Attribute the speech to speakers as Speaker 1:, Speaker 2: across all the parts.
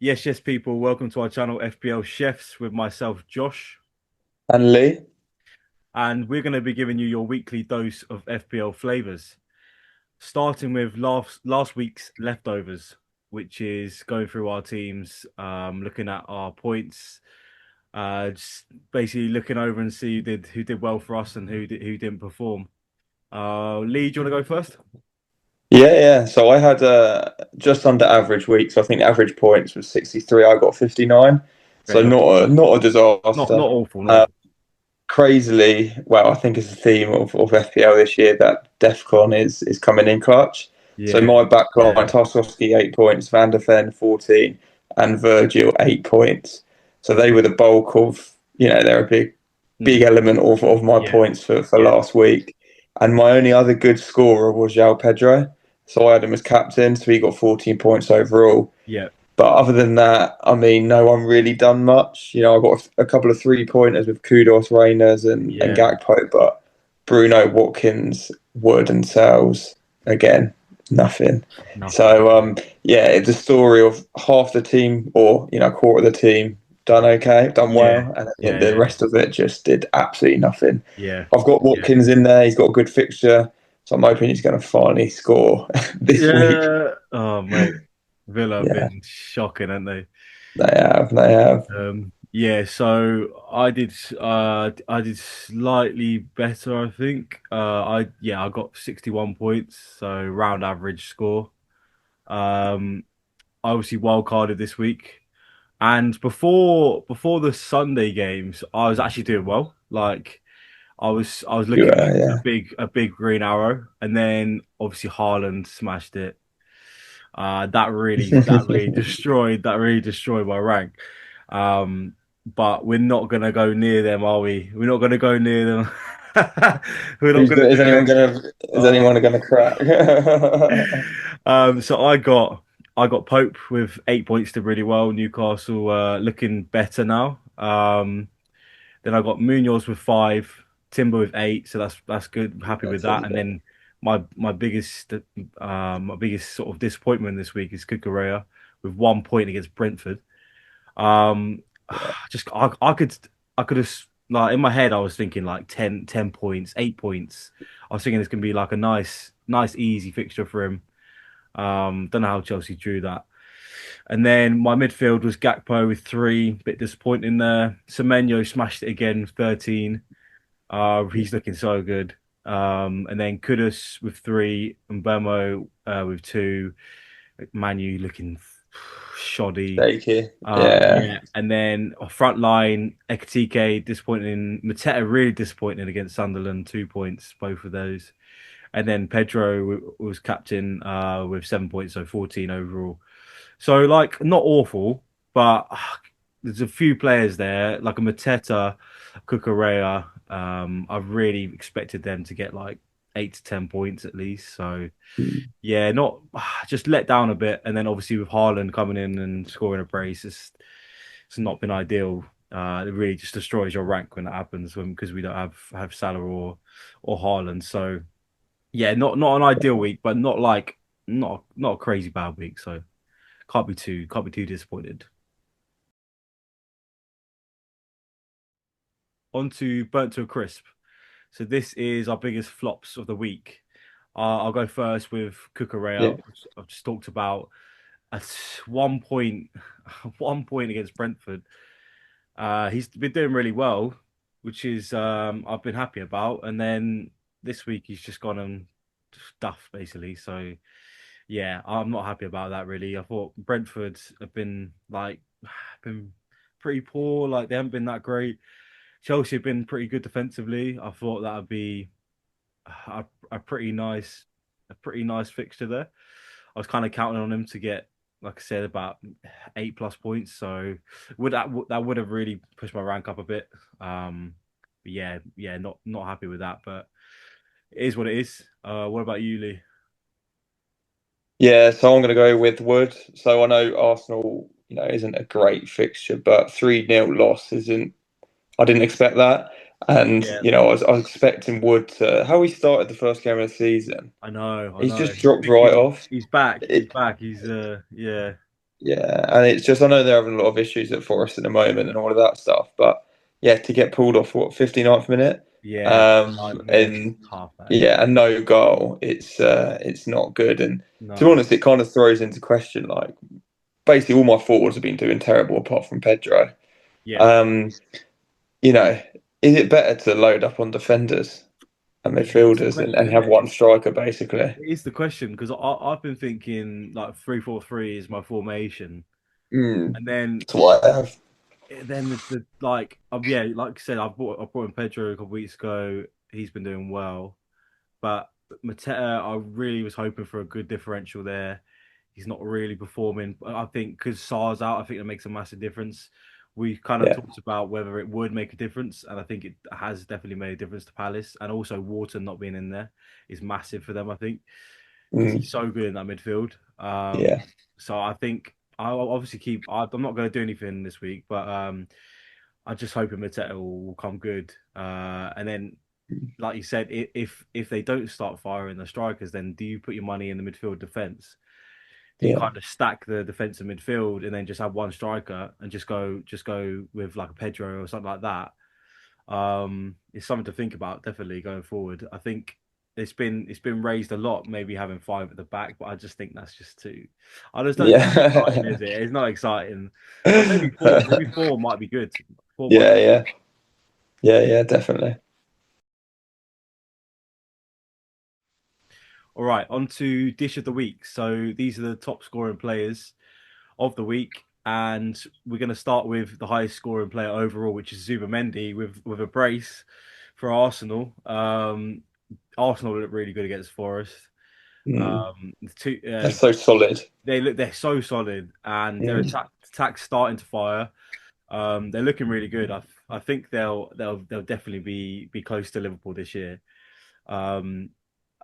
Speaker 1: Yes, people. Welcome to our channel, FPL Chefs, with myself, Josh,
Speaker 2: And Lee?
Speaker 1: and we're going to be giving you your weekly dose of FPL flavors, starting with last week's leftovers, which is going through our teams, looking at our points, just basically looking over and see who did well for us and who didn't perform. Lee, do you want to go first?
Speaker 2: Yeah. So I had just under average week. So I think average points was 63. I got 59.
Speaker 1: Okay,
Speaker 2: So not a
Speaker 1: not
Speaker 2: disaster.
Speaker 1: awful, not
Speaker 2: Uh,
Speaker 1: awful.
Speaker 2: Crazily, well, I think it's the theme of FPL this year that DEFCON is coming in clutch. So
Speaker 1: Yeah,
Speaker 2: my backline,
Speaker 1: yeah,
Speaker 2: Tarkowski 8 points, Van der Ven 14, and Virgil 8 points. So they were the bulk of, they're a big
Speaker 1: mm,
Speaker 2: element of my
Speaker 1: yeah,
Speaker 2: points for
Speaker 1: yeah,
Speaker 2: last week. And my only other good scorer was João Pedro. So I had him as captain, so he got 14 points overall.
Speaker 1: yeah,
Speaker 2: But other than that, I mean, no one really done much. I got a couple of 3 pointers with Kudos, Reyners, and
Speaker 1: yeah.
Speaker 2: Gakpo, but Bruno, Watkins, Wood, and Sales, again, nothing.
Speaker 1: Nothing.
Speaker 2: So, yeah, it's a story of half the team, or, a quarter of the team, done okay, done
Speaker 1: Yeah,
Speaker 2: well, and then
Speaker 1: yeah,
Speaker 2: the
Speaker 1: yeah,
Speaker 2: rest of it just did absolutely nothing.
Speaker 1: yeah.
Speaker 2: I've got
Speaker 1: Yeah.
Speaker 2: Watkins in there, he's got a good fixture, so I'm hoping he's going to finally score this week.
Speaker 1: Yeah. Oh, mate. Villa have
Speaker 2: Yeah,
Speaker 1: been shocking, haven't they?
Speaker 2: they have.
Speaker 1: Yeah, so I did slightly better, I think. I got 61 points, so round average score. Um I obviously wild carded this week. And before the Sunday games, I was actually doing well. Like I was
Speaker 2: You
Speaker 1: looking at a
Speaker 2: yeah.
Speaker 1: big green arrow, and then obviously Haaland smashed it. That really destroyed my rank. Um, but we're not gonna go near them, are we? We're not gonna go near them. We're not gonna
Speaker 2: Is
Speaker 1: do
Speaker 2: anyone
Speaker 1: it.
Speaker 2: gonna
Speaker 1: Oh.
Speaker 2: crack?
Speaker 1: So I got Pope with 8 points, did really well. Newcastle looking better now. Then I got Munoz with 5, Timber with 8, so that's good. Happy with
Speaker 2: That's
Speaker 1: that.
Speaker 2: really
Speaker 1: And
Speaker 2: good.
Speaker 1: then my biggest sort of disappointment this week is Cucurella with 1 point against Brentford. Um,
Speaker 2: Yeah.
Speaker 1: just I could have, like, in my head I was thinking like 10 points, 8 points. I was thinking it's gonna be like a nice easy fixture for him. Don't know how Chelsea drew that. And then my midfield was Gakpo with 3, bit disappointing there. Semenyo smashed it again with 13. He's looking so good. And then Kudus with 3, and Bemo with 2. Manu looking shoddy.
Speaker 2: Shaky. Yeah.
Speaker 1: Yeah, and then front line, Ekatike disappointing. Mateta really disappointing against Sunderland, 2 points, both of those. And then Pedro was captain with 7 points, so 14 overall. So, like, not awful, but there's a few players there, like a Mateta, Cucurella. I've really expected them to get like 8 to 10 points at least. So yeah, not just let down a bit. And then obviously with Haaland coming in and scoring a brace, it's not been ideal. It really just destroys your rank when that happens because we don't have Salah or Haaland. So yeah, not an ideal week, but not a crazy bad week. So can't be too disappointed. On to burnt to a crisp. So this is our biggest flops of the week. I'll go first with
Speaker 2: Yeah.
Speaker 1: Cucurella, which I've just talked about. At 1 point, 1 point against Brentford. He's been doing really well, which is I've been happy about. And then this week he's just gone and stuff basically. So yeah, I'm not happy about that really. I thought Brentford have been like been pretty poor. Like they haven't been that great. Chelsea have been pretty good defensively. I thought that would be a pretty nice fixture there. I was kind of counting on him to get, like I said, about 8 plus points. So that would have really pushed my rank up a bit. But yeah, not happy with that. But it is what it is. What about you, Lee?
Speaker 2: Yeah, so I'm gonna go with Wood. So I know Arsenal, isn't a great fixture, but 3-0 loss isn't I didn't expect that. And,
Speaker 1: Yeah,
Speaker 2: I was expecting Wood to how he started the first game of the season.
Speaker 1: I know, I
Speaker 2: He's
Speaker 1: know.
Speaker 2: just
Speaker 1: He's
Speaker 2: dropped right
Speaker 1: picking.
Speaker 2: off.
Speaker 1: He's back. He's
Speaker 2: It,
Speaker 1: back. He's yeah.
Speaker 2: Yeah, and it's just I know they're having a lot of issues at Forest at the moment and all of that stuff, but yeah, to get pulled off what 59th minute,
Speaker 1: Yeah, 9th minute,
Speaker 2: and
Speaker 1: half that.
Speaker 2: yeah, and no goal, it's not good. And to be
Speaker 1: No,
Speaker 2: honest, it kind of throws into question like basically all my forwards have been doing terrible apart from Pedro.
Speaker 1: yeah,
Speaker 2: Um, you know, is it better to load up on defenders and
Speaker 1: it's the
Speaker 2: midfielders and
Speaker 1: question, isn't
Speaker 2: have
Speaker 1: it?
Speaker 2: one striker basically?
Speaker 1: It is the question because I've been thinking like 3-4-3 is my formation,
Speaker 2: Mm,
Speaker 1: and then
Speaker 2: that's what I have.
Speaker 1: the like yeah, like I said, I brought in Pedro a couple weeks ago. He's been doing well, but Mateta, I really was hoping for a good differential there. He's not really performing. I think because Sar's out, I think that makes a massive difference. We kind of
Speaker 2: Yeah.
Speaker 1: talked about whether it would make a difference, and I think it has definitely made a difference to Palace. And also, Wharton not being in there is massive for them, I think, because
Speaker 2: Mm,
Speaker 1: he's so good in that midfield.
Speaker 2: yeah.
Speaker 1: So I think I'll obviously keep. I'm not going to do anything this week, but I'm just hoping Mateta will come good. And then like you said, if they don't start firing the strikers, then do you put your money in the midfield defense? Do you
Speaker 2: Yeah.
Speaker 1: kind of stack the defensive midfield and then just have one striker and just go with like a Pedro or something like that? It's something to think about definitely going forward. I think it's been raised a lot, maybe having five at the back, but I just think that's just too. I just don't. It's not exciting,
Speaker 2: Yeah.
Speaker 1: is it? It's not exciting. But maybe four. Maybe four might be good. Four might
Speaker 2: Yeah,
Speaker 1: be
Speaker 2: yeah. Yeah, yeah, definitely.
Speaker 1: all right. On to dish of the week. So these are the top scoring players of the week, and we're going to start with the highest scoring player overall, which is Zubimendi with a brace for Arsenal. Arsenal look really good against Forest.
Speaker 2: Mm.
Speaker 1: The two,
Speaker 2: That's so solid.
Speaker 1: they're so solid, and their
Speaker 2: Mm.
Speaker 1: attack's starting to fire. They're looking really good. I think they'll definitely be close to Liverpool this year. Um,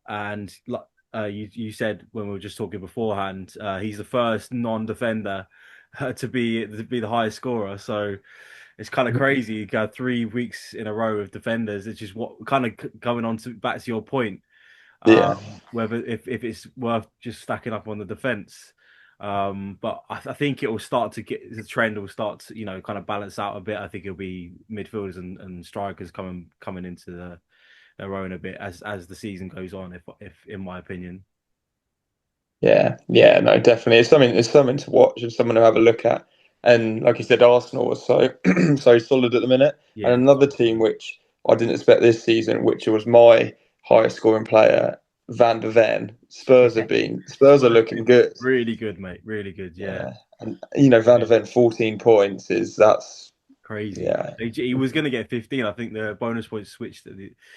Speaker 1: and like you said when we were just talking beforehand, he's the first non-defender to be the highest scorer. So it's kind of crazy. You got 3 weeks in a row of defenders. It's just what kind of coming on to back to your point.
Speaker 2: Yeah.
Speaker 1: Whether if it's worth just stacking up on the defense. But I think it will start to get the trend will start to kind of balance out a bit. I think it'll be midfielders and strikers coming into their own a bit as the season goes on. If in my opinion,
Speaker 2: Yeah, yeah, no, definitely. It's something to watch and someone to have a look at. And like you said, Arsenal was so so solid at the minute. And
Speaker 1: yeah,
Speaker 2: another team which I didn't expect this season, which was my highest scoring player, Van der Ven.
Speaker 1: yeah.
Speaker 2: Spurs are
Speaker 1: Spurs have
Speaker 2: looking
Speaker 1: been
Speaker 2: good.
Speaker 1: really good, mate. Really good. Yeah,
Speaker 2: Yeah. And Van der
Speaker 1: brilliant.
Speaker 2: Ven 14 points is that's
Speaker 1: Crazy.
Speaker 2: yeah.
Speaker 1: He was going to get 15. I think the bonus points switched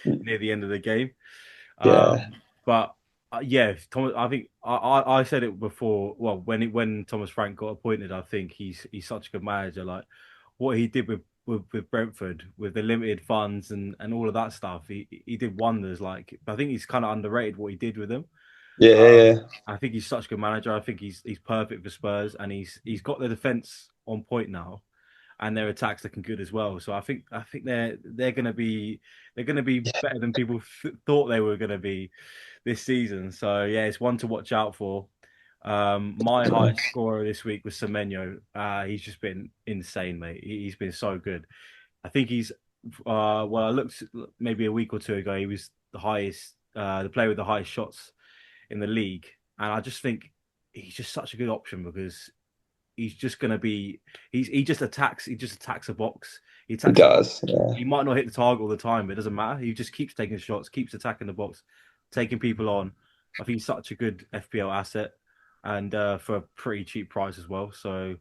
Speaker 1: near the end of the game.
Speaker 2: Yeah.
Speaker 1: But yeah, Thomas. I think I said it before. Well, when Thomas Frank got appointed, I think he's such a good manager. Like what he did with Brentford with the limited funds and all of that stuff, he did wonders. Like I think he's kind of underrated what he did with them.
Speaker 2: Yeah, yeah.
Speaker 1: I think he's such a good manager. I think he's perfect for Spurs, and he's got the defense on point now, and their attacks looking good as well. So I think they're gonna be better than people thought they were gonna be this season. So yeah, it's one to watch out for. My
Speaker 2: Definitely.
Speaker 1: highest scorer this week was Semenyo. He's just been insane, mate. He's been so good. I think he's well, I looked maybe a week or two ago. He was the player with the highest shots in the league, and I just think he's just such a good option because he's just going to be he just attacks a box. He
Speaker 2: He
Speaker 1: attacks the box.
Speaker 2: does. Yeah.
Speaker 1: He might not hit the target all the time, but it doesn't matter. He just keeps taking shots, keeps attacking the box, taking people on. I think he's such a good FPL asset, and for a pretty cheap price as well. So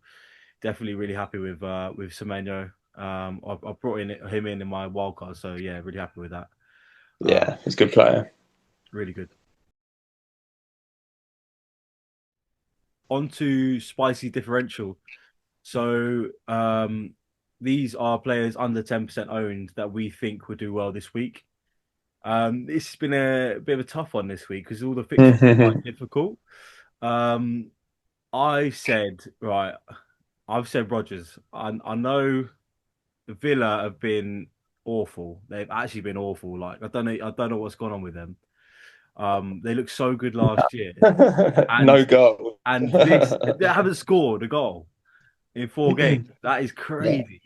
Speaker 1: definitely really happy with Semenyo. I brought him in my wild card, so yeah, really happy with that.
Speaker 2: Yeah, he's a good player.
Speaker 1: Really good. On to spicy differential. So these are players under 10% owned that we think will do well this week. This has been a bit of a tough one this week because all the fixtures are quite difficult. Um, I said, right, I've said Rodgers. I know Villa have been awful. They've actually been awful. Like I don't know what's gone on with them. They looked so good last year. And
Speaker 2: No goal.
Speaker 1: and this they haven't scored a goal in 4 games. That is
Speaker 2: No,
Speaker 1: crazy.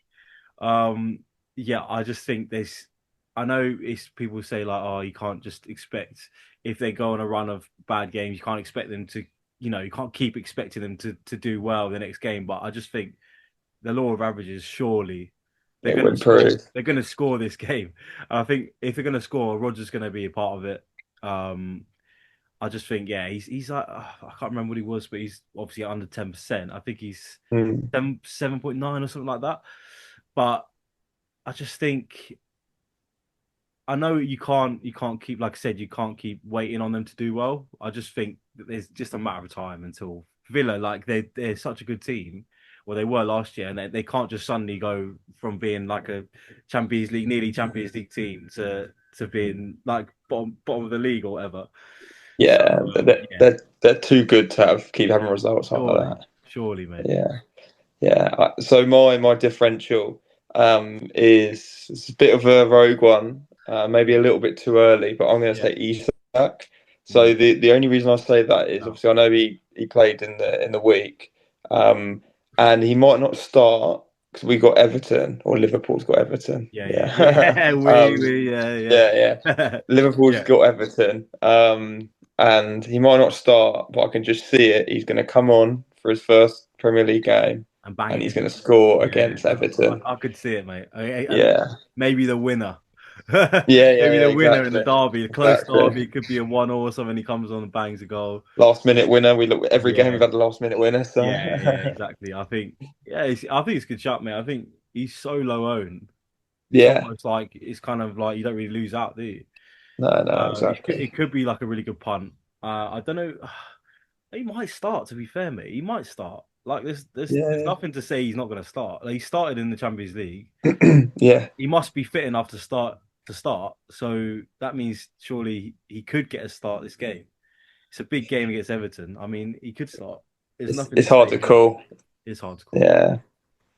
Speaker 1: Yeah, I just think there's. I know it's people say like, oh, you can't just expect if they go on a run of bad games, you can't expect them to, you can't keep expecting them to do well the next game. But I just think the law of averages, surely they're
Speaker 2: it
Speaker 1: going
Speaker 2: will
Speaker 1: to score.
Speaker 2: improve.
Speaker 1: They're going to score this game. And I think if they're going to score, Roger's going to be a part of it. Um, I just think, yeah, he's like I can't remember what he was, but he's obviously under 10%. I think he's
Speaker 2: Mm.
Speaker 1: 7.9 or something like that. But I just think I know you can't keep like I said you can't keep waiting on them to do well. I just think that there's just a matter of time until Villa like they're such a good team. Well, they were last year, and they can't just suddenly go from being like a Champions League, nearly Champions League team to being like bottom of the league or whatever. So
Speaker 2: Yeah,
Speaker 1: yeah,
Speaker 2: they're too good to keep having results like
Speaker 1: surely,
Speaker 2: that.
Speaker 1: surely, mate.
Speaker 2: Yeah, yeah. So my differential is it's a bit of a rogue one, maybe a little bit too early, but I'm going to
Speaker 1: Yeah.
Speaker 2: say Isak. So
Speaker 1: Mm.
Speaker 2: the only reason I say that is
Speaker 1: Oh,
Speaker 2: obviously I know he played in the week, um, and he might not start because we got Everton or Liverpool's got Everton.
Speaker 1: yeah, yeah,
Speaker 2: Yeah,
Speaker 1: yeah. We, yeah,
Speaker 2: yeah, yeah.
Speaker 1: yeah,
Speaker 2: Liverpool's
Speaker 1: yeah.
Speaker 2: got Everton, and he might not start, but I can just see it. He's going to come on for his first Premier League game,
Speaker 1: And bang
Speaker 2: and
Speaker 1: it
Speaker 2: he's
Speaker 1: in.
Speaker 2: going to score
Speaker 1: Yeah,
Speaker 2: against Everton.
Speaker 1: I could see it, mate. And
Speaker 2: Yeah,
Speaker 1: maybe the winner.
Speaker 2: yeah, yeah,
Speaker 1: Maybe
Speaker 2: yeah,
Speaker 1: the winner in the
Speaker 2: exactly,
Speaker 1: derby, a close derby.
Speaker 2: exactly.
Speaker 1: It could be a 1 or something. He comes on and bangs a goal.
Speaker 2: Last minute winner. We look every game
Speaker 1: Yeah,
Speaker 2: we've had a last minute winner. So
Speaker 1: yeah, exactly. I think, yeah, I think it's a good shot, mate. I think he's so low owned. It's
Speaker 2: yeah,
Speaker 1: almost like it's kind of like you don't really lose out, do you?
Speaker 2: no, no,
Speaker 1: It
Speaker 2: exactly.
Speaker 1: could be like a really good punt. I don't know. He might start. To be fair, mate, he might start. Like there's
Speaker 2: Yeah,
Speaker 1: nothing to say he's not going to start. Like, he started in the Champions League.
Speaker 2: yeah.
Speaker 1: He must be fit enough to start. So that means surely he could get a start this game. It's a big game against Everton. I mean, he could start. There's nothing
Speaker 2: It's
Speaker 1: to say
Speaker 2: hard
Speaker 1: he
Speaker 2: to
Speaker 1: won't.
Speaker 2: call.
Speaker 1: It's hard to call.
Speaker 2: Yeah,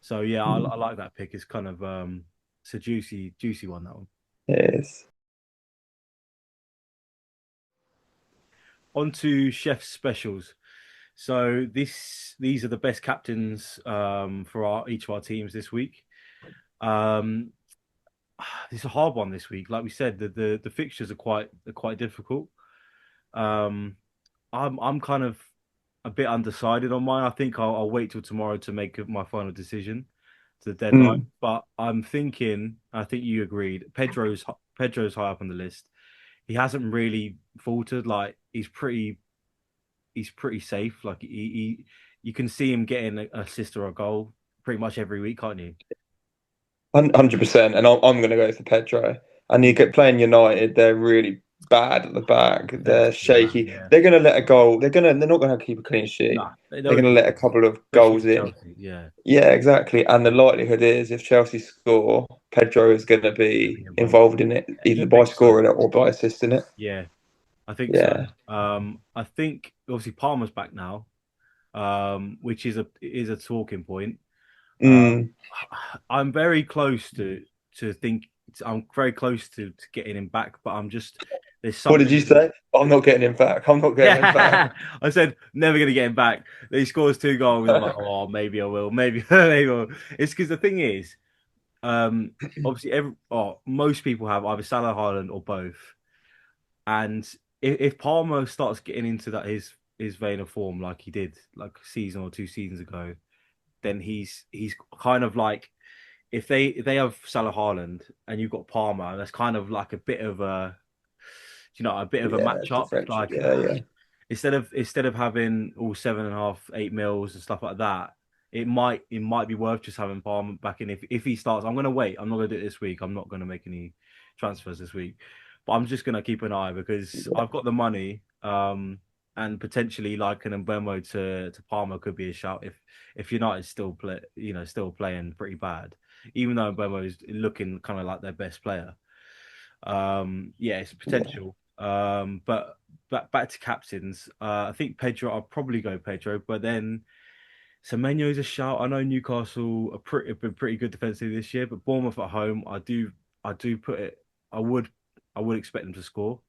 Speaker 1: So yeah, I like that pick. It's kind of it's a juicy one, that one.
Speaker 2: it is.
Speaker 1: On to chef's specials. So these are the best captains for each of our teams this week. Um, it's a hard one this week. Like we said, the fixtures are quite difficult. Um, I'm kind of a bit undecided on mine. I think I'll wait till tomorrow to make my final decision to the deadline.
Speaker 2: Mm.
Speaker 1: But I'm thinking, I think you agreed. Pedro's high up on the list. He hasn't really faltered. Like he's pretty safe. Like you can see him getting an assist or a goal pretty much every week, can't you?
Speaker 2: 100%. And I'm going to go for Pedro. And you
Speaker 1: Mm.
Speaker 2: get playing United, they're really bad at the back. They're
Speaker 1: Defensively, man.
Speaker 2: shaky.
Speaker 1: Yeah.
Speaker 2: They're going to let a goal. They're not going to keep a clean sheet.
Speaker 1: Nah, they
Speaker 2: They're
Speaker 1: don't
Speaker 2: going to
Speaker 1: do
Speaker 2: let a
Speaker 1: that,
Speaker 2: couple of
Speaker 1: especially
Speaker 2: goals
Speaker 1: with
Speaker 2: in.
Speaker 1: Chelsea. Yeah,
Speaker 2: Yeah, exactly. And the likelihood is if Chelsea score, Pedro is going to
Speaker 1: gonna be
Speaker 2: be
Speaker 1: involved.
Speaker 2: involved in it,
Speaker 1: Yeah,
Speaker 2: either
Speaker 1: you
Speaker 2: by
Speaker 1: think so?
Speaker 2: scoring it or by assisting it.
Speaker 1: Yeah, I think so.
Speaker 2: Yeah.
Speaker 1: I think obviously Palmer's back now, which is a talking point. Um,
Speaker 2: Mm.
Speaker 1: I'm very close to think I'm very close to getting him back, but I'm just there's
Speaker 2: What did you
Speaker 1: something.
Speaker 2: say? I'm not getting him back. I'm not getting him back.
Speaker 1: Yeah, I said never gonna get him back. He scores 2 goals. I'm like, oh, maybe I will. Maybe, maybe I will. It's because the thing is, obviously, most people have either Salah, Haaland, or both. And if Palmer starts getting into that his vein of form like he did like a season or 2 seasons ago, then he's kind of like if they have Salah Haaland and you've got Palmer, that's kind of like a bit of a
Speaker 2: Yeah,
Speaker 1: matchup.
Speaker 2: differential.
Speaker 1: Like
Speaker 2: Yeah, yeah.
Speaker 1: instead of having all 7.5, 8 mils and stuff like that, it might be worth just having Palmer back in if he starts. I'm gonna wait. I'm not gonna do it this week. I'm not gonna make any transfers this week, but I'm just gonna keep an eye because I've got the money. And potentially like an Mbemo to Palmer could be a shout if United still playing pretty bad, even though Mbemo is looking kind of like their best player. Yeah, it's
Speaker 2: Yeah.
Speaker 1: potential. But back to captains. I think Pedro. I'll probably go Pedro, but then Semenyo's a shout. I know Newcastle have been pretty good defensively this year, but Bournemouth at home, I do put it. I would I would expect them to score.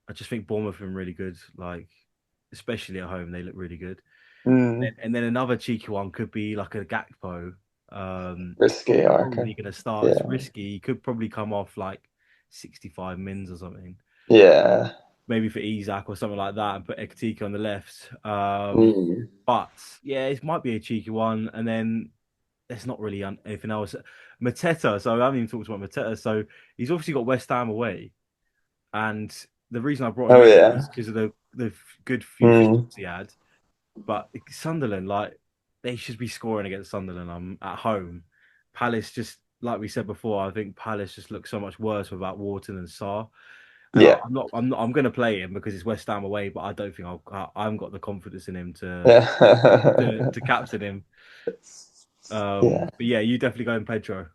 Speaker 1: I just think Bournemouth have been really good. Like especially at home. They look really good.
Speaker 2: Mm,
Speaker 1: And then another cheeky one could be like a Gakpo.
Speaker 2: risky, I
Speaker 1: Probably
Speaker 2: reckon.
Speaker 1: going to start. It's
Speaker 2: Yeah.
Speaker 1: risky. He could probably come off like 65 mins or something.
Speaker 2: Yeah.
Speaker 1: Maybe for Isak or something like that, and put Ekatike on the left.
Speaker 2: Mm,
Speaker 1: But yeah, it might be a cheeky one. And then there's not really anything else. Mateta. So I haven't even talked about Mateta. So he's obviously got West Ham away, and the reason I brought him
Speaker 2: oh
Speaker 1: in
Speaker 2: yeah.
Speaker 1: is because of the good few
Speaker 2: Mm,
Speaker 1: fixtures he had. But Sunderland, like they should be scoring against Sunderland. At home. Palace just like we said before. I think Palace just looks so much worse without Wharton and Sarr. And
Speaker 2: yeah.
Speaker 1: I'm going to play him because it's West Ham away. But I don't think I haven't got the confidence in him
Speaker 2: Yeah.
Speaker 1: to captain him.
Speaker 2: Yeah.
Speaker 1: But yeah, you definitely go in Pedro.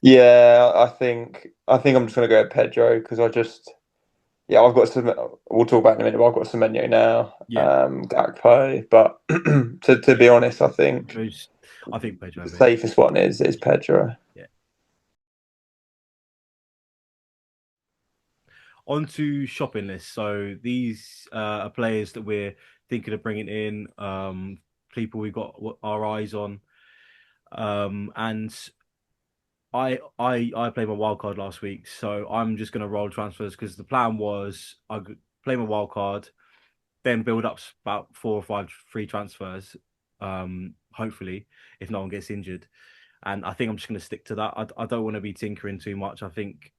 Speaker 2: Yeah, I think I'm just gonna go Pedro because yeah, I've got some. We'll talk about it in a minute. But I've got Semenyo now,
Speaker 1: Yeah,
Speaker 2: Gakpo. But to be honest, I think
Speaker 1: Pedro's, I think Pedro,
Speaker 2: the
Speaker 1: mate.
Speaker 2: safest one is Pedro.
Speaker 1: Yeah. On to shopping lists. So these are players that we're thinking of bringing in. People we've got our eyes on. And I played my wild card last week, so I'm just gonna roll transfers because the plan was play my wild card, then build up about 4 or 5 free transfers. Hopefully, if no one gets injured. And I think I'm just going to stick to that. I don't want to be tinkering too much. I think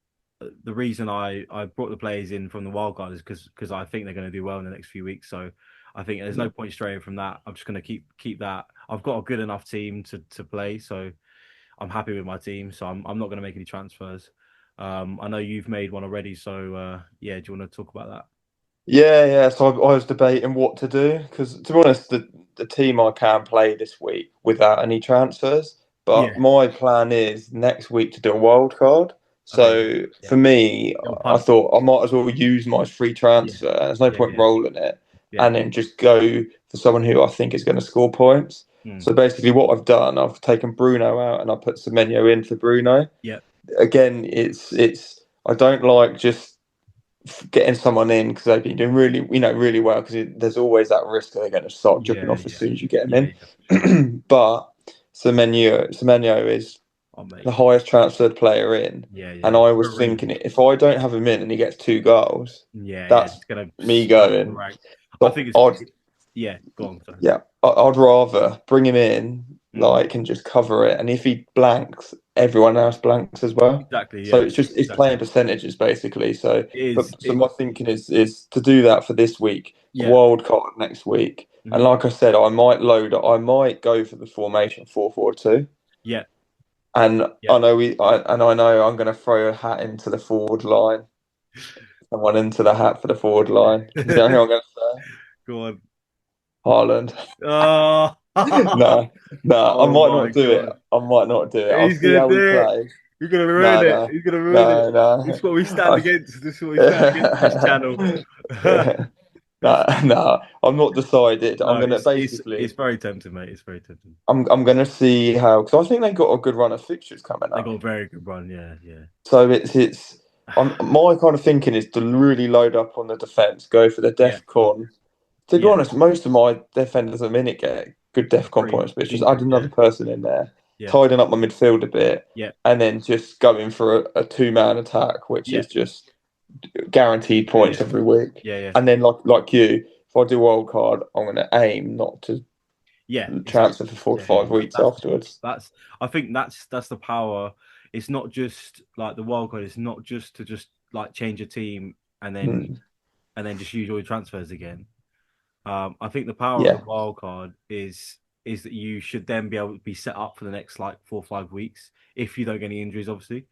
Speaker 1: the reason I brought the players in from the wild card is because I think they're going to do well in the next few weeks. So I think there's no point straying from that. I'm just going to keep that. I've got a good enough team to play, so I'm happy with my team. So I'm not going to make any transfers. I know you've made one already, so yeah. Do you want to talk about that?
Speaker 2: Yeah. So I was debating what to do because, to be honest, the team I can play this week without any transfers. But
Speaker 1: Yeah.
Speaker 2: my plan is next week to do a wild card.
Speaker 1: Okay.
Speaker 2: So
Speaker 1: Yeah.
Speaker 2: for me,
Speaker 1: Little
Speaker 2: I
Speaker 1: punt.
Speaker 2: thought I might as well use my free
Speaker 1: Yeah.
Speaker 2: transfer. There's no
Speaker 1: Yeah.
Speaker 2: point
Speaker 1: Yeah.
Speaker 2: rolling it,
Speaker 1: Yeah.
Speaker 2: and then just go for someone who I think is going to score points.
Speaker 1: Mm.
Speaker 2: So basically, what I've done, I've taken Bruno out and I put Semenyo in for Bruno.
Speaker 1: Yeah.
Speaker 2: Again, it's I don't like just getting someone in because they've been doing really well because there's always that risk that they're going to start dripping
Speaker 1: Yeah.
Speaker 2: off as
Speaker 1: Yeah.
Speaker 2: soon as you get
Speaker 1: Yeah.
Speaker 2: them
Speaker 1: Yeah. For sure.
Speaker 2: in. But Semenyo is
Speaker 1: Oh mate.
Speaker 2: the highest transferred player in,
Speaker 1: Yeah.
Speaker 2: and
Speaker 1: Yeah.
Speaker 2: I
Speaker 1: For a
Speaker 2: was thinking
Speaker 1: reason.
Speaker 2: if I don't have him in and he gets 2 goals,
Speaker 1: Yeah, yeah,
Speaker 2: that's
Speaker 1: it's gonna
Speaker 2: me
Speaker 1: smash the
Speaker 2: going.
Speaker 1: rank. I
Speaker 2: But
Speaker 1: think
Speaker 2: I'd
Speaker 1: yeah. Go on, sorry.
Speaker 2: Yeah, I'd rather bring him in,
Speaker 1: Mm.
Speaker 2: like, and just cover it. And if he blanks, everyone else blanks as well.
Speaker 1: Exactly.
Speaker 2: So
Speaker 1: Yeah.
Speaker 2: it's
Speaker 1: Exactly.
Speaker 2: playing percentages basically. So,
Speaker 1: It is.
Speaker 2: but so my thinking is to do that for this week,
Speaker 1: Yeah.
Speaker 2: wild card next week. And
Speaker 1: Hmm.
Speaker 2: like I said, I might go for the formation 4-4-2.
Speaker 1: Yeah.
Speaker 2: And
Speaker 1: Yeah.
Speaker 2: I know I'm going to throw a hat into the forward line. Someone into the hat for the forward line. Can you know who I'm going to say?
Speaker 1: Go on.
Speaker 2: Haaland.
Speaker 1: Oh.
Speaker 2: No, no, I
Speaker 1: Oh
Speaker 2: might
Speaker 1: my
Speaker 2: not do it.
Speaker 1: God.
Speaker 2: I might not do it. I'll
Speaker 1: He's
Speaker 2: see
Speaker 1: gonna
Speaker 2: how we
Speaker 1: do it.
Speaker 2: play.
Speaker 1: You're gonna ruin
Speaker 2: No,
Speaker 1: it.
Speaker 2: no,
Speaker 1: He's gonna ruin it.
Speaker 2: no, no.
Speaker 1: This is what we stand
Speaker 2: I,
Speaker 1: against. This is what we stand against this
Speaker 2: yeah,
Speaker 1: channel.
Speaker 2: no, no. I'm not decided. I'm
Speaker 1: No,
Speaker 2: gonna
Speaker 1: it's
Speaker 2: basically.
Speaker 1: very tempting, mate. It's very tempting.
Speaker 2: I'm gonna see how because I think they got a good run of fixtures coming
Speaker 1: They
Speaker 2: up.
Speaker 1: got a very good run. Yeah, yeah.
Speaker 2: So it's. My kind of thinking is to really load up on the defense, go for the
Speaker 1: Yeah,
Speaker 2: DEFCON. To be
Speaker 1: yeah.
Speaker 2: honest, most of my defenders at the minute get good DEFCON
Speaker 1: Pretty
Speaker 2: points, but it's just add
Speaker 1: injured.
Speaker 2: another
Speaker 1: Yeah,
Speaker 2: person in there,
Speaker 1: yeah,
Speaker 2: tidying up my midfield a bit,
Speaker 1: yeah,
Speaker 2: and then just going for a 2-man attack, which
Speaker 1: yeah,
Speaker 2: is just guaranteed
Speaker 1: yeah,
Speaker 2: points
Speaker 1: yeah,
Speaker 2: every week.
Speaker 1: yeah, yeah.
Speaker 2: And then like you, if I do wild card, I'm going to aim not to
Speaker 1: Yeah, exactly.
Speaker 2: transfer for four to
Speaker 1: Yeah, yeah.
Speaker 2: five weeks
Speaker 1: That's
Speaker 2: afterwards.
Speaker 1: that's. I think that's the power. It's not just like the wild card. It's not just to just like change a team and then
Speaker 2: Mm,
Speaker 1: just use all your transfers again. I think the power of the
Speaker 2: yeah,
Speaker 1: wild card is that you should then be able to be set up for the next like 4 or 5 weeks if you don't get any injuries, obviously.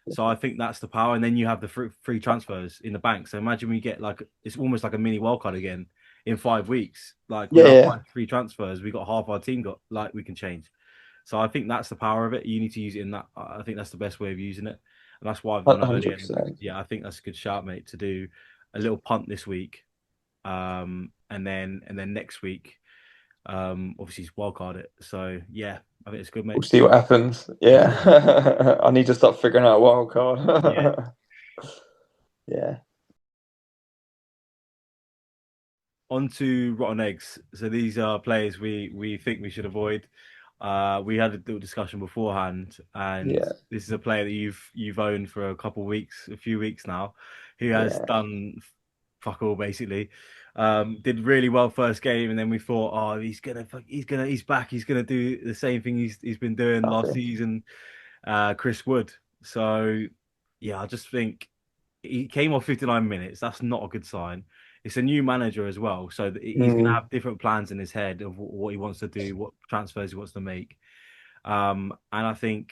Speaker 1: So I think that's the power, and then you have the free transfers in the bank. So imagine we get like it's almost like a mini wildcard again in 5 weeks. Like with
Speaker 2: yeah,
Speaker 1: our
Speaker 2: yeah.
Speaker 1: five free transfers, we got half our team got like we can change. So I think that's the power of it. You need to use it in that. I think that's the best way of using it, and that's why I've gone early. And
Speaker 2: 100%.
Speaker 1: yeah, I think that's a good shout, mate, to do a little punt this week, and then next week, obviously it's wildcard it. So yeah, I think it's good,
Speaker 2: We'll
Speaker 1: mate.
Speaker 2: see what happens.
Speaker 1: Yeah,
Speaker 2: Yeah, I need to start figuring out wild
Speaker 1: yeah.
Speaker 2: card. Yeah.
Speaker 1: on to rotten eggs. So these are players we think we should avoid. We had a little discussion beforehand, and
Speaker 2: Yeah,
Speaker 1: this is a player that you've owned for a couple of weeks, a few weeks now, who has
Speaker 2: yeah,
Speaker 1: done fuck all basically. Did really well first game, and then we thought, oh, he's back. He's gonna do the same thing he's been doing last
Speaker 2: nothing.
Speaker 1: season. Chris Wood. So yeah, I just think he came off 59 minutes. That's not a good sign. It's a new manager as well, so he's going to
Speaker 2: Mm,
Speaker 1: have different plans in his head of what he wants to do, what transfers he wants to make. And I think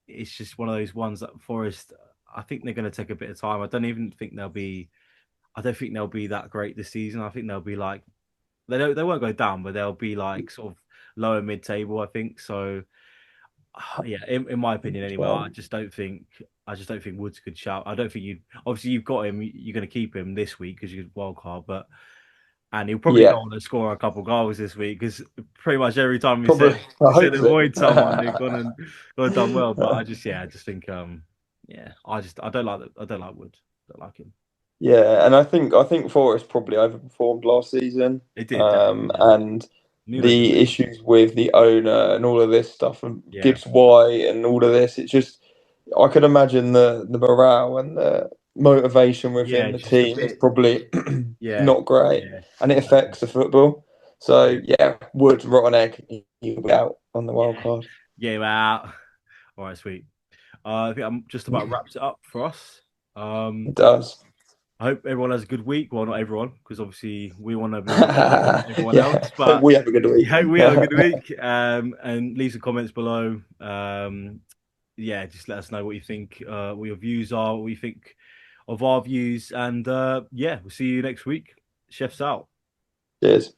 Speaker 1: it's just one of those ones that Forest. I think they're going to take a bit of time. I don't even think they'll be. I don't think they'll be that great this season. I think they'll be like they won't go down, but they'll be like sort of lower mid table. I think so. Yeah, in my opinion, anyway,
Speaker 2: well,
Speaker 1: I just don't think Wood's a good shout. I don't think you obviously you've got him. You're going to keep him this week because you're wild card, but and he'll probably
Speaker 2: yeah,
Speaker 1: go on to score a couple goals this week because pretty much every time
Speaker 2: probably. I
Speaker 1: we said
Speaker 2: hope so.
Speaker 1: avoid someone, they've gone and done well. But I just think yeah, I don't like I don't like Wood. Don't like him.
Speaker 2: Yeah, and I think Forest probably overperformed last season.
Speaker 1: It did definitely, yeah.
Speaker 2: And
Speaker 1: Knew they could
Speaker 2: the
Speaker 1: win.
Speaker 2: issues with the owner and all of this stuff and
Speaker 1: Yeah,
Speaker 2: Gibbs White and all of this, it's just I could imagine the morale and the motivation
Speaker 1: yeah,
Speaker 2: within the
Speaker 1: just a
Speaker 2: team is
Speaker 1: bit.
Speaker 2: probably
Speaker 1: Yeah,
Speaker 2: not great,
Speaker 1: yeah,
Speaker 2: and it
Speaker 1: exactly.
Speaker 2: affects the football. So
Speaker 1: Yeah,
Speaker 2: yeah, Wood, rotten egg, he'll be out on the wild
Speaker 1: yeah.
Speaker 2: card.
Speaker 1: Game out. All right, sweet. I think I'm just about wraps it up for us.
Speaker 2: It
Speaker 1: Um,
Speaker 2: does.
Speaker 1: I hope everyone has a good week. Well, not everyone, because obviously we want to be better than everyone
Speaker 2: Yeah,
Speaker 1: else.
Speaker 2: hope
Speaker 1: But
Speaker 2: we have a good week.
Speaker 1: yeah, hope we have a good week. And leave some comments below. Yeah, just let us know what you think, what your views are, what you think of our views, and yeah, we'll see you next week. Chef's out.
Speaker 2: Cheers.